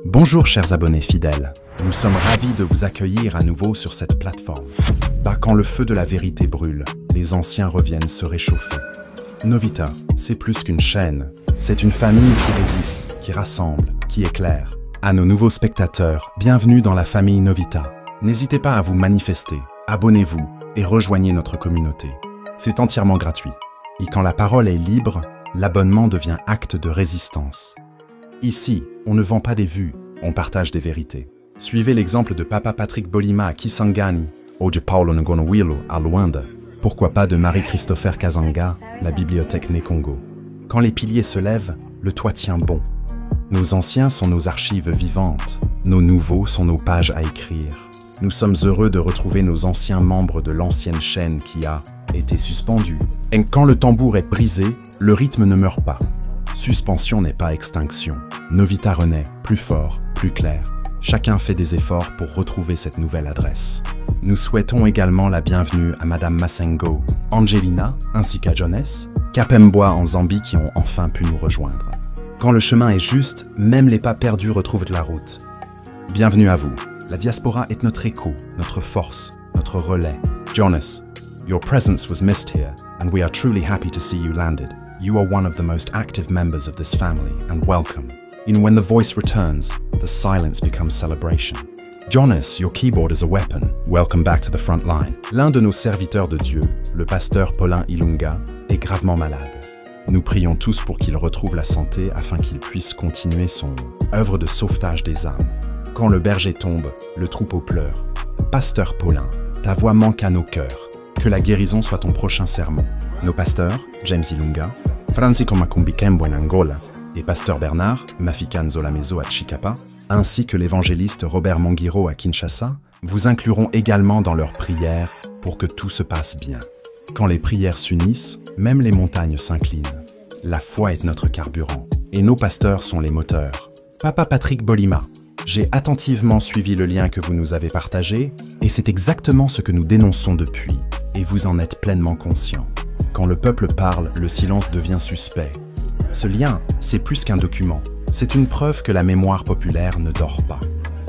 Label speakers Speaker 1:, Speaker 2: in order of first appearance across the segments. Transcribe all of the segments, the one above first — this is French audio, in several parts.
Speaker 1: Bonjour chers abonnés fidèles, nous sommes ravis de vous accueillir à nouveau sur cette plateforme. Quand le feu de la vérité brûle, les anciens reviennent se réchauffer. Novita, c'est plus qu'une chaîne, c'est une famille qui résiste, qui rassemble, qui éclaire. À nos nouveaux spectateurs, bienvenue dans la famille Novita. N'hésitez pas à vous manifester, abonnez-vous et rejoignez notre communauté. C'est entièrement gratuit. Et quand la parole est libre, l'abonnement devient acte de résistance. Ici, on ne vend pas des vues, on partage des vérités. Suivez l'exemple de Papa Patrick Bolima à Kisangani, ou de Paulo Ngonoilo à Luanda. Pourquoi pas de Marie-Christopher Kazanga, la bibliothèque Né-Congo. Quand les piliers se lèvent, le toit tient bon. Nos anciens sont nos archives vivantes, nos nouveaux sont nos pages à écrire. Nous sommes heureux de retrouver nos anciens membres de l'ancienne chaîne qui a été suspendue. Et quand le tambour est brisé, le rythme ne meurt pas. Suspension n'est pas extinction. Novita renaît, plus fort, plus clair. Chacun fait des efforts pour retrouver cette nouvelle adresse. Nous souhaitons également la bienvenue à Madame Massengo, Angelina, ainsi qu'à Jones, Kapemboa en Zambie qui ont enfin pu nous rejoindre. Quand le chemin est juste, même les pas perdus retrouvent la route. Bienvenue à vous. La diaspora est notre écho, notre force, notre relais. Jonas, your presence was missed here, and we are truly happy to see you landed. You are one of the most active members of this family, and welcome. And when the voice returns, the silence becomes celebration. Jonas, your keyboard is a weapon. Welcome back to the front line. L'un de nos serviteurs de Dieu, le pasteur Paulin Ilunga, est gravement malade. Nous prions tous pour qu'il retrouve la santé afin qu'il puisse continuer son œuvre de sauvetage des âmes. Quand le berger tombe, le troupeau pleure. Pasteur Paulin, ta voix manque à nos cœurs. Que la guérison soit ton prochain sermon. Nos pasteurs, James Ilunga, Francisco Makumbikembo en Angola et pasteur Bernard, Mafikan Zolamezo à Chikapa, ainsi que l'évangéliste Robert Monguiro à Kinshasa, vous incluront également dans leurs prières pour que tout se passe bien. Quand les prières s'unissent, même les montagnes s'inclinent. La foi est notre carburant, et nos pasteurs sont les moteurs. Papa Patrick Bolima, j'ai attentivement suivi le lien que vous nous avez partagé, et c'est exactement ce que nous dénonçons depuis, et vous en êtes pleinement conscient. Quand le peuple parle, le silence devient suspect. Ce lien, c'est plus qu'un document. C'est une preuve que la mémoire populaire ne dort pas.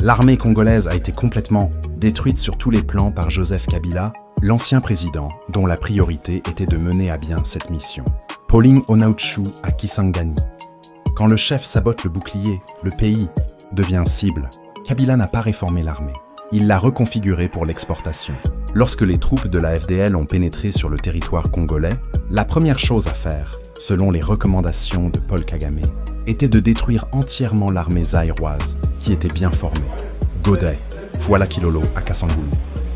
Speaker 1: L'armée congolaise a été complètement détruite sur tous les plans par Joseph Kabila, l'ancien président, dont la priorité était de mener à bien cette mission. Pauline Onauchu à Kisangani. Quand le chef sabote le bouclier, le pays devient cible. Kabila n'a pas réformé l'armée. Il l'a reconfigurée pour l'exportation. Lorsque les troupes de la FDL ont pénétré sur le territoire congolais, la première chose à faire, selon les recommandations de Paul Kagame, était de détruire entièrement l'armée zaïroise, qui était bien formée. Godet, voilà Kilolo à Kasangulu.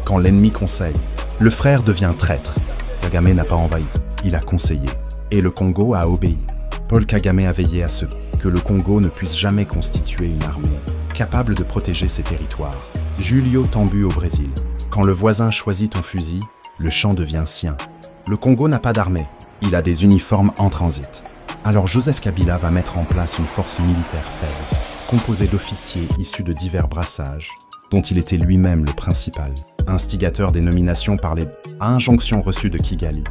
Speaker 1: Quand l'ennemi conseille, le frère devient traître. Kagame n'a pas envahi, il a conseillé. Et le Congo a obéi. Paul Kagame a veillé à ce que le Congo ne puisse jamais constituer une armée capable de protéger ses territoires. Julio Tambu au Brésil. Quand le voisin choisit ton fusil, le champ devient sien. Le Congo n'a pas d'armée, il a des uniformes en transit. Alors Joseph Kabila va mettre en place une force militaire faible, composée d'officiers issus de divers brassages, dont il était lui-même le principal, instigateur des nominations par les injonctions reçues de Kigali.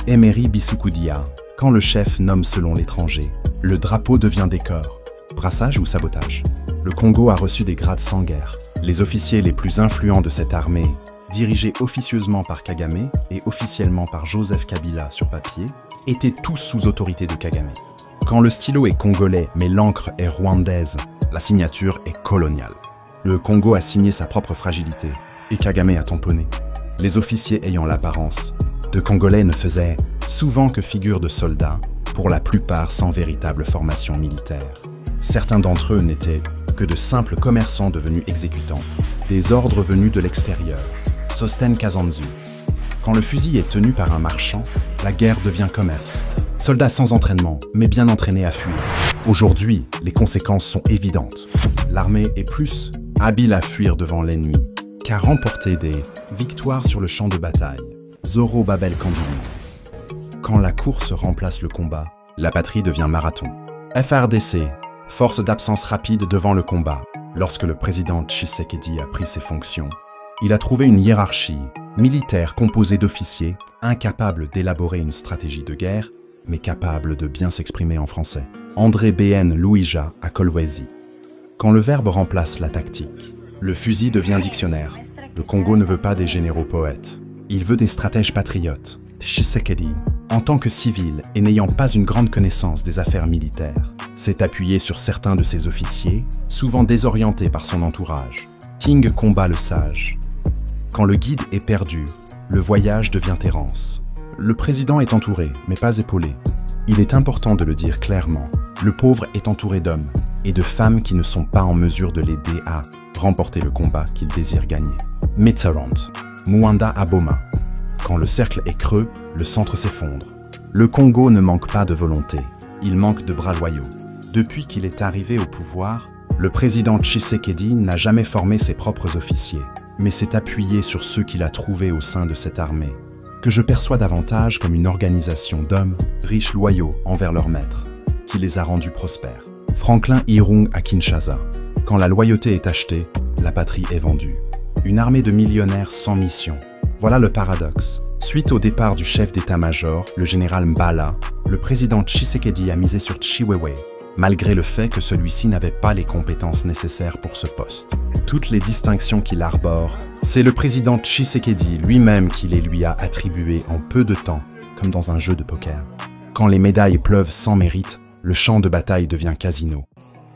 Speaker 1: Emery Bissoukou-Dia, quand le chef nomme selon l'étranger, le drapeau devient décor. Brassage ou sabotage? Le Congo a reçu des grades sans guerre. Les officiers les plus influents de cette armée, dirigés officieusement par Kagame et officiellement par Joseph Kabila sur papier, étaient tous sous autorité de Kagame. Quand le stylo est congolais mais l'encre est rwandaise, la signature est coloniale. Le Congo a signé sa propre fragilité et Kagame a tamponné. Les officiers ayant l'apparence de Congolais ne faisaient souvent que figure de soldats, pour la plupart sans véritable formation militaire. Certains d'entre eux n'étaient que de simples commerçants devenus exécutants, des ordres venus de l'extérieur. Sosten Kazanzu. Quand le fusil est tenu par un marchand, la guerre devient commerce. Soldats sans entraînement, mais bien entraînés à fuir. Aujourd'hui, les conséquences sont évidentes. L'armée est plus habile à fuir devant l'ennemi qu'à remporter des victoires sur le champ de bataille. Zoro Babel Kandili. Quand la course remplace le combat, la patrie devient marathon. FRDC. Force d'absence rapide devant le combat. Lorsque le président Tshisekedi a pris ses fonctions, il a trouvé une hiérarchie militaire composée d'officiers incapables d'élaborer une stratégie de guerre, mais capables de bien s'exprimer en français. André BN Louija à Kolwezi. Quand le verbe remplace la tactique, le fusil devient dictionnaire. Le Congo ne veut pas des généraux poètes. Il veut des stratèges patriotes. Tshisekedi, en tant que civil et n'ayant pas une grande connaissance des affaires militaires, s'est appuyé sur certains de ses officiers, souvent désorientés par son entourage. King combat le sage. Quand le guide est perdu, le voyage devient errance. Le président est entouré, mais pas épaulé. Il est important de le dire clairement. Le pauvre est entouré d'hommes et de femmes qui ne sont pas en mesure de l'aider à remporter le combat qu'il désire gagner. Mitterrand, Mwanda Aboma. Quand le cercle est creux, le centre s'effondre. Le Congo ne manque pas de volonté, il manque de bras loyaux. Depuis qu'il est arrivé au pouvoir, le président Tshisekedi n'a jamais formé ses propres officiers, mais s'est appuyé sur ceux qu'il a trouvés au sein de cette armée, que je perçois davantage comme une organisation d'hommes riches loyaux envers leur maître, qui les a rendus prospères. Franklin Irung à Kinshasa. Quand la loyauté est achetée, la patrie est vendue. Une armée de millionnaires sans mission. Voilà le paradoxe. Suite au départ du chef d'état-major, le général Mbala, le président Tshisekedi a misé sur Chiwewe, malgré le fait que celui-ci n'avait pas les compétences nécessaires pour ce poste. Toutes les distinctions qu'il arbore, c'est le président Tshisekedi lui-même qui les lui a attribuées en peu de temps, comme dans un jeu de poker. Quand les médailles pleuvent sans mérite, le champ de bataille devient casino.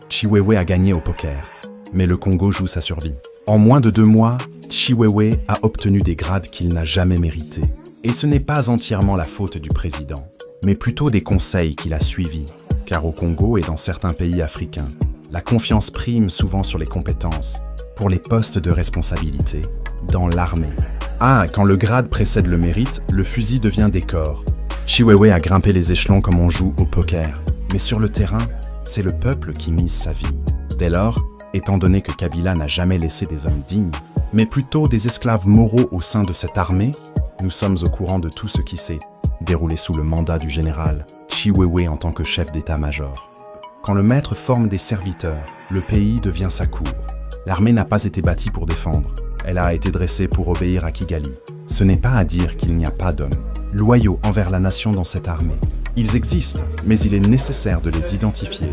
Speaker 1: Chiwewe a gagné au poker, mais le Congo joue sa survie. En moins de 2 mois, Chiwewe a obtenu des grades qu'il n'a jamais mérités. Et ce n'est pas entièrement la faute du président, mais plutôt des conseils qu'il a suivis. Car au Congo et dans certains pays africains, la confiance prime souvent sur les compétences, pour les postes de responsabilité, dans l'armée. Ah, quand le grade précède le mérite, le fusil devient décor. Chiwewe a grimpé les échelons comme on joue au poker. Mais sur le terrain, c'est le peuple qui mise sa vie. Dès lors, étant donné que Kabila n'a jamais laissé des hommes dignes, mais plutôt des esclaves moraux au sein de cette armée, nous sommes au courant de tout ce qui s'est déroulé sous le mandat du général Chiwewe en tant que chef d'état-major. Quand le maître forme des serviteurs, le pays devient sa cour. L'armée n'a pas été bâtie pour défendre, elle a été dressée pour obéir à Kigali. Ce n'est pas à dire qu'il n'y a pas d'hommes loyaux envers la nation dans cette armée. Ils existent, mais il est nécessaire de les identifier,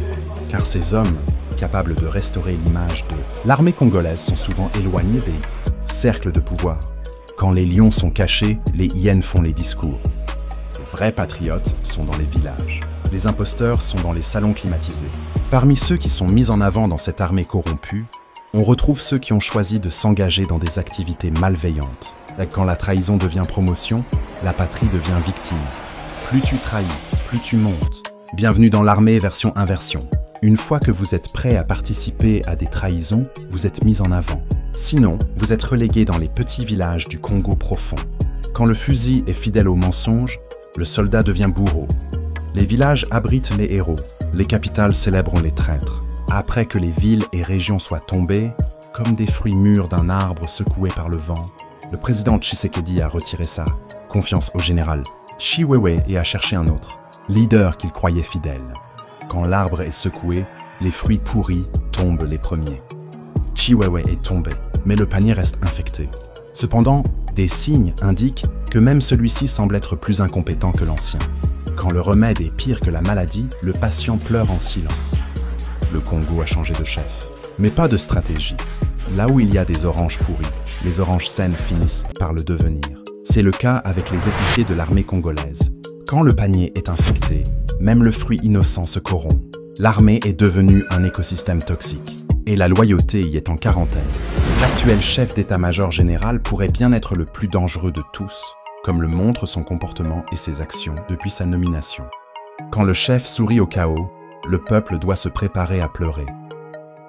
Speaker 1: car ces hommes, capables de restaurer l'image de l'armée congolaise, sont souvent éloignés des cercles de pouvoir. Quand les lions sont cachés, les hyènes font les discours. Les vrais patriotes sont dans les villages. Les imposteurs sont dans les salons climatisés. Parmi ceux qui sont mis en avant dans cette armée corrompue, on retrouve ceux qui ont choisi de s'engager dans des activités malveillantes. Quand la trahison devient promotion, la patrie devient victime. Plus tu trahis, plus tu montes. Bienvenue dans l'armée version inversion. Une fois que vous êtes prêt à participer à des trahisons, vous êtes mis en avant. Sinon, vous êtes relégué dans les petits villages du Congo profond. Quand le fusil est fidèle au mensonge, le soldat devient bourreau. Les villages abritent les héros, les capitales célèbrent les traîtres. Après que les villes et régions soient tombées, comme des fruits mûrs d'un arbre secoué par le vent, le président Tshisekedi a retiré sa confiance au général Chiwewe et a cherché un autre, leader qu'il croyait fidèle. Quand l'arbre est secoué, les fruits pourris tombent les premiers. Chiwewe est tombé, mais le panier reste infecté. Cependant, des signes indiquent que même celui-ci semble être plus incompétent que l'ancien. Quand le remède est pire que la maladie, le patient pleure en silence. Le Congo a changé de chef, mais pas de stratégie. Là où il y a des oranges pourries, les oranges saines finissent par le devenir. C'est le cas avec les officiers de l'armée congolaise. Quand le panier est infecté, même le fruit innocent se corrompt. L'armée est devenue un écosystème toxique, et la loyauté y est en quarantaine. L'actuel chef d'état-major général pourrait bien être le plus dangereux de tous, comme le montre son comportement et ses actions depuis sa nomination. Quand le chef sourit au chaos, le peuple doit se préparer à pleurer.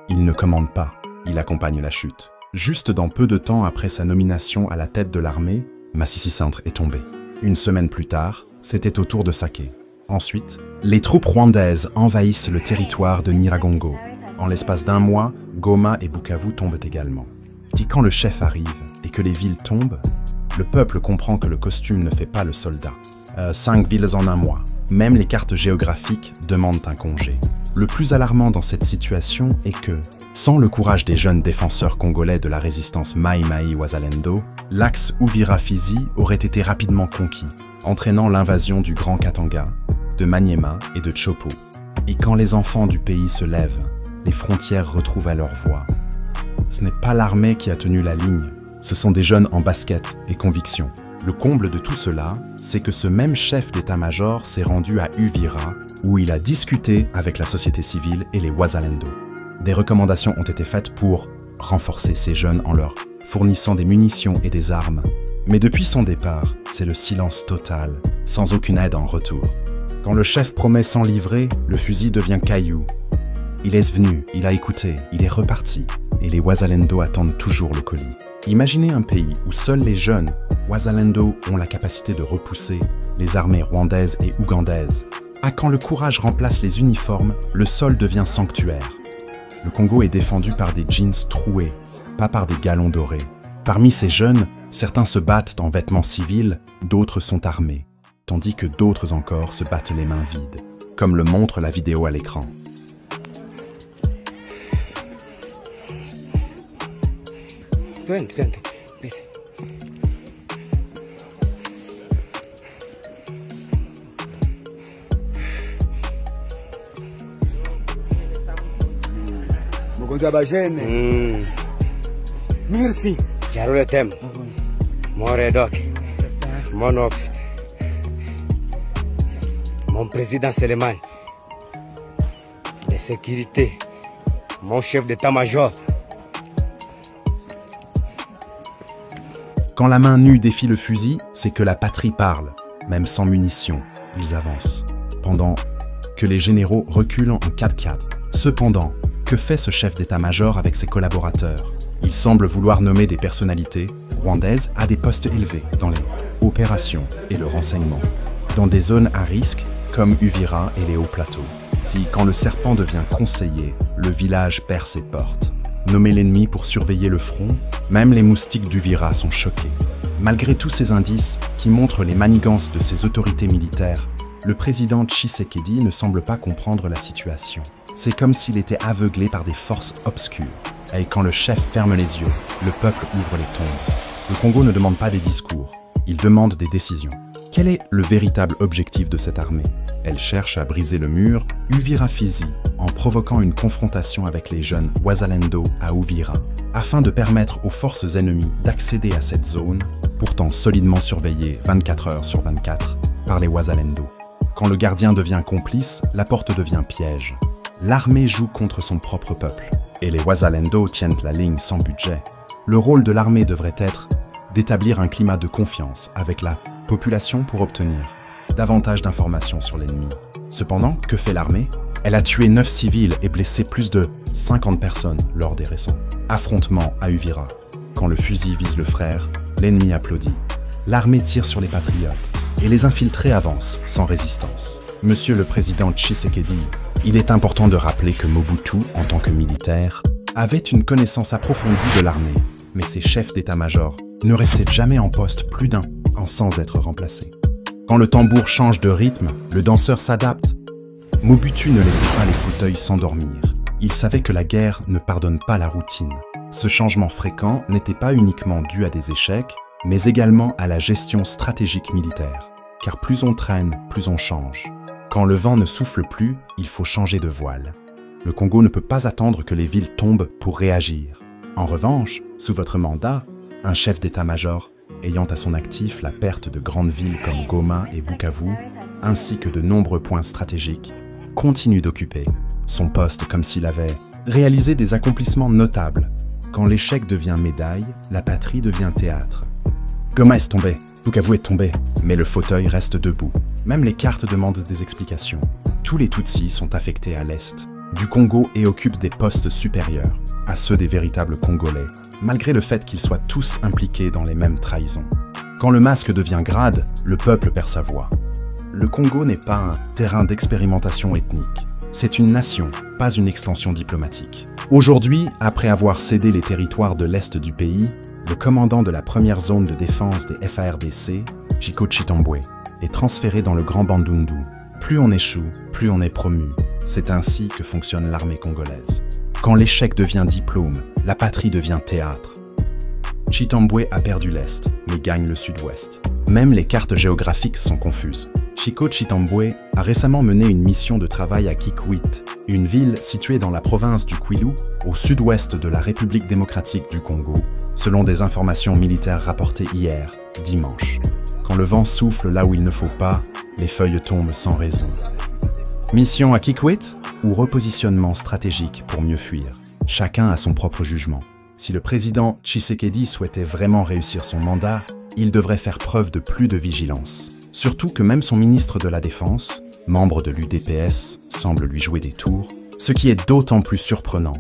Speaker 1: Il ne commande pas, il accompagne la chute. Juste dans peu de temps après sa nomination à la tête de l'armée, Masisi Centre est tombé. Une semaine plus tard, c'était au tour de Saké. Ensuite, les troupes rwandaises envahissent le territoire de Nyiragongo. En l'espace d'1 mois, Goma et Bukavu tombent également. Quand le chef arrive et que les villes tombent, le peuple comprend que le costume ne fait pas le soldat. 5 villes en 1 mois. Même les cartes géographiques demandent un congé. Le plus alarmant dans cette situation est que, sans le courage des jeunes défenseurs congolais de la résistance Mai Mai Wazalendo, l'axe Uvira-Fizi aurait été rapidement conquis, entraînant l'invasion du Grand Katanga, de Maniema et de Tshopo. Et quand les enfants du pays se lèvent, les frontières retrouvaient leur voix. Ce n'est pas l'armée qui a tenu la ligne, ce sont des jeunes en basket et conviction. Le comble de tout cela, c'est que ce même chef d'état-major s'est rendu à Uvira, où il a discuté avec la société civile et les Wazalendo. Des recommandations ont été faites pour renforcer ces jeunes en leur fournissant des munitions et des armes. Mais depuis son départ, c'est le silence total, sans aucune aide en retour. Quand le chef promet sans livrer, le fusil devient caillou. Il est venu, il a écouté, il est reparti, et les Wazalendo attendent toujours le colis. Imaginez un pays où seuls les jeunes Wazalendo ont la capacité de repousser les armées rwandaises et ougandaises. À quand le courage remplace les uniformes, le sol devient sanctuaire. Le Congo est défendu par des jeans troués, pas par des galons dorés. Parmi ces jeunes, certains se battent en vêtements civils, d'autres sont armés, tandis que d'autres encore se battent les mains vides, comme le montre la vidéo à l'écran.
Speaker 2: Merci. Jarule Tem, mon Redok, mon Ox, mon président Seleman, de sécurité, mon chef d'état-major.
Speaker 1: Quand la main nue défie le fusil, c'est que la patrie parle, même sans munitions, ils avancent, pendant que les généraux reculent en 4x4. Cependant, que fait ce chef d'état-major avec ses collaborateurs? Il semble vouloir nommer des personnalités rwandaises à des postes élevés dans les opérations et le renseignement, dans des zones à risque comme Uvira et les hauts plateaux. Si, quand le serpent devient conseiller, le village perd ses portes. Nommer l'ennemi pour surveiller le front, même les moustiques d'Uvira sont choqués. Malgré tous ces indices qui montrent les manigances de ces autorités militaires, le président Tshisekedi ne semble pas comprendre la situation. C'est comme s'il était aveuglé par des forces obscures. Et quand le chef ferme les yeux, le peuple ouvre les tombes. Le Congo ne demande pas des discours, il demande des décisions. Quel est le véritable objectif de cette armée? Elle cherche à briser le mur Uvira-Fizi en provoquant une confrontation avec les jeunes Wazalendo à Uvira, afin de permettre aux forces ennemies d'accéder à cette zone, pourtant solidement surveillée 24 heures sur 24 par les Wazalendo. Quand le gardien devient complice, la porte devient piège. L'armée joue contre son propre peuple, et les Wazalendo tiennent la ligne sans budget. Le rôle de l'armée devrait être d'établir un climat de confiance avec la population pour obtenir davantage d'informations sur l'ennemi. Cependant, que fait l'armée? Elle a tué 9 civils et blessé plus de 50 personnes lors des récents affrontements à Uvira. Quand le fusil vise le frère, l'ennemi applaudit. L'armée tire sur les patriotes et les infiltrés avancent sans résistance. Monsieur le président Tshisekedi, il est important de rappeler que Mobutu, en tant que militaire, avait une connaissance approfondie de l'armée, mais ses chefs d'état-major ne restaient jamais en poste plus d'un ans sans être remplacés. Quand le tambour change de rythme, le danseur s'adapte. Mobutu ne laissait pas les fauteuils s'endormir. Il savait que la guerre ne pardonne pas la routine. Ce changement fréquent n'était pas uniquement dû à des échecs, mais également à la gestion stratégique militaire. Car plus on traîne, plus on change. Quand le vent ne souffle plus, il faut changer de voile. Le Congo ne peut pas attendre que les villes tombent pour réagir. En revanche, sous votre mandat, un chef d'état-major ayant à son actif la perte de grandes villes comme Goma et Bukavu, ainsi que de nombreux points stratégiques, continue d'occuper son poste comme s'il avait réalisé des accomplissements notables. Quand l'échec devient médaille, la patrie devient théâtre. Goma est tombé, Bukavu est tombé, mais le fauteuil reste debout. Même les cartes demandent des explications. Tous les Tutsis sont affectés à l'est du Congo et occupent des postes supérieurs à ceux des véritables Congolais, malgré le fait qu'ils soient tous impliqués dans les mêmes trahisons. Quand le masque devient grade, le peuple perd sa voix. Le Congo n'est pas un terrain d'expérimentation ethnique. C'est une nation, pas une extension diplomatique. Aujourd'hui, après avoir cédé les territoires de l'est du pays, le commandant de la première zone de défense des FARDC, Chiko Chitambwe, est transféré dans le Grand Bandundu. Plus on échoue, plus on est promu. C'est ainsi que fonctionne l'armée congolaise. Quand l'échec devient diplôme, la patrie devient théâtre. Chitambwe a perdu l'Est, mais gagne le Sud-Ouest. Même les cartes géographiques sont confuses. Chiko Chitambwe a récemment mené une mission de travail à Kikwit, une ville située dans la province du Kwilu, au sud-ouest de la République démocratique du Congo, selon des informations militaires rapportées hier, dimanche. Quand le vent souffle là où il ne faut pas, les feuilles tombent sans raison. Mission à Kikwit ou repositionnement stratégique pour mieux fuir? Chacun a son propre jugement. Si le président Tshisekedi souhaitait vraiment réussir son mandat, il devrait faire preuve de plus de vigilance. Surtout que même son ministre de la Défense, membre de l'UDPS, semble lui jouer des tours, ce qui est d'autant plus surprenant.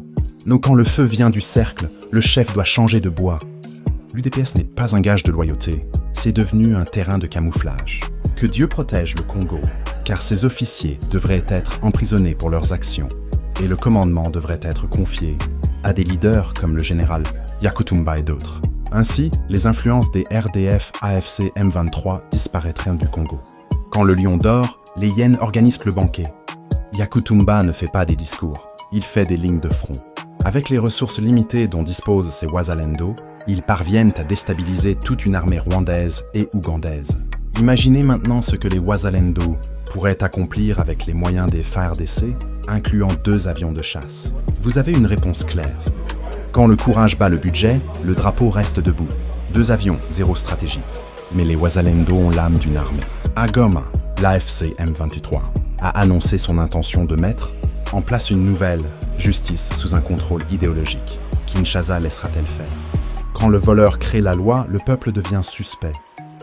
Speaker 1: Mais quand le feu vient du cercle, le chef doit changer de bois. L'UDPS n'est pas un gage de loyauté, c'est devenu un terrain de camouflage. Que Dieu protège le Congo, car ses officiers devraient être emprisonnés pour leurs actions, et le commandement devrait être confié à des leaders comme le général Yakutumba et d'autres. Ainsi, les influences des RDF AFC M23 disparaîtraient du Congo. Quand le lion dort, les hyènes organisent le banquet. Yakutumba ne fait pas des discours, il fait des lignes de front. Avec les ressources limitées dont disposent ces Wazalendo, ils parviennent à déstabiliser toute une armée rwandaise et ougandaise. Imaginez maintenant ce que les Wazalendo pourraient accomplir avec les moyens des FARDC, incluant 2 avions de chasse. Vous avez une réponse claire. Quand le courage bat le budget, le drapeau reste debout. 2 avions, 0 stratégie. Mais les Wazalendo ont l'âme d'une armée. À Goma, l'AFC M23 a annoncé son intention de mettre en place une nouvelle justice sous un contrôle idéologique. Kinshasa laissera-t-elle faire? Quand le voleur crée la loi, le peuple devient suspect.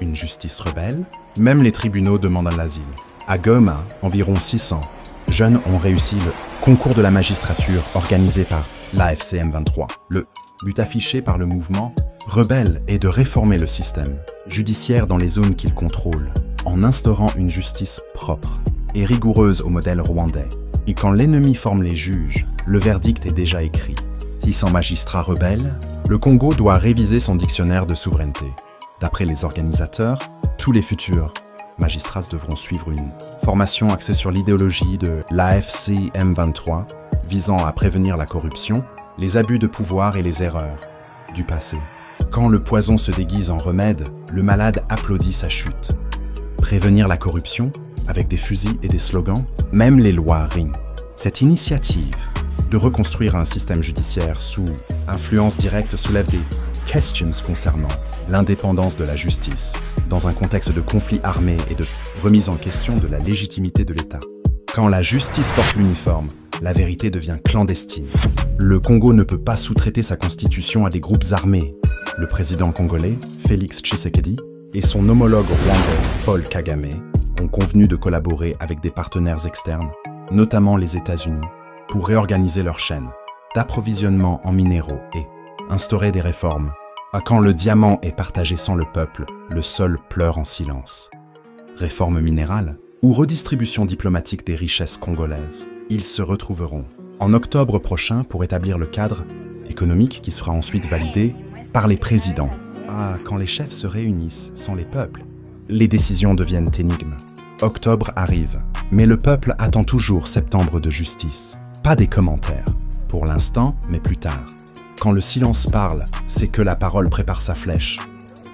Speaker 1: Une justice rebelle? Même les tribunaux demandent l'asile. À Goma, environ 600 jeunes ont réussi le concours de la magistrature organisé par l'AFC M23. Le but affiché par le mouvement rebelle est de réformer le système judiciaire dans les zones qu'il contrôle, en instaurant une justice propre et rigoureuse au modèle rwandais. Et quand l'ennemi forme les juges, le verdict est déjà écrit. 600 magistrats rebelles, le Congo doit réviser son dictionnaire de souveraineté. D'après les organisateurs, tous les futurs magistrats devront suivre une formation axée sur l'idéologie de l'AFC M23, visant à prévenir la corruption, les abus de pouvoir et les erreurs du passé. Quand le poison se déguise en remède, le malade applaudit sa chute. Prévenir la corruption, avec des fusils et des slogans, même les lois rient. Cette initiative de reconstruire un système judiciaire sous influence directe soulève des questions concernant l'indépendance de la justice, dans un contexte de conflit armé et de remise en question de la légitimité de l'État. Quand la justice porte l'uniforme, la vérité devient clandestine. Le Congo ne peut pas sous-traiter sa constitution à des groupes armés. Le président congolais, Félix Tshisekedi, et son homologue rwandais, Paul Kagame, ont convenu de collaborer avec des partenaires externes, notamment les États-Unis, pour réorganiser leur chaîne d'approvisionnement en minéraux et instaurer des réformes. Quand le diamant est partagé sans le peuple, le sol pleure en silence. Réforme minérale ou redistribution diplomatique des richesses congolaises, ils se retrouveront en octobre prochain pour établir le cadre économique qui sera ensuite validé par les présidents. Quand les chefs se réunissent sans les peuples, les décisions deviennent énigmes. Octobre arrive, mais le peuple attend toujours septembre de justice. Pas des commentaires, pour l'instant, mais plus tard. Quand le silence parle, c'est que la parole prépare sa flèche.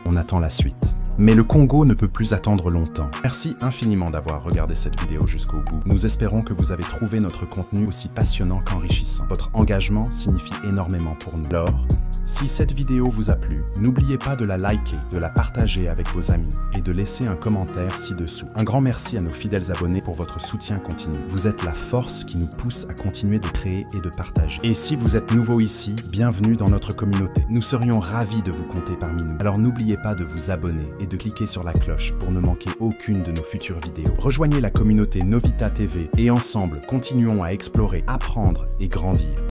Speaker 1: On attend la suite. Mais le Congo ne peut plus attendre longtemps. Merci infiniment d'avoir regardé cette vidéo jusqu'au bout. Nous espérons que vous avez trouvé notre contenu aussi passionnant qu'enrichissant. Votre engagement signifie énormément pour nous. Alors, si cette vidéo vous a plu, n'oubliez pas de la liker, de la partager avec vos amis et de laisser un commentaire ci-dessous. Un grand merci à nos fidèles abonnés pour votre soutien continu. Vous êtes la force qui nous pousse à continuer de créer et de partager. Et si vous êtes nouveau ici, bienvenue dans notre communauté. Nous serions ravis de vous compter parmi nous. Alors n'oubliez pas de vous abonner et de cliquer sur la cloche pour ne manquer aucune de nos futures vidéos. Rejoignez la communauté Novita TV et ensemble, continuons à explorer, apprendre et grandir.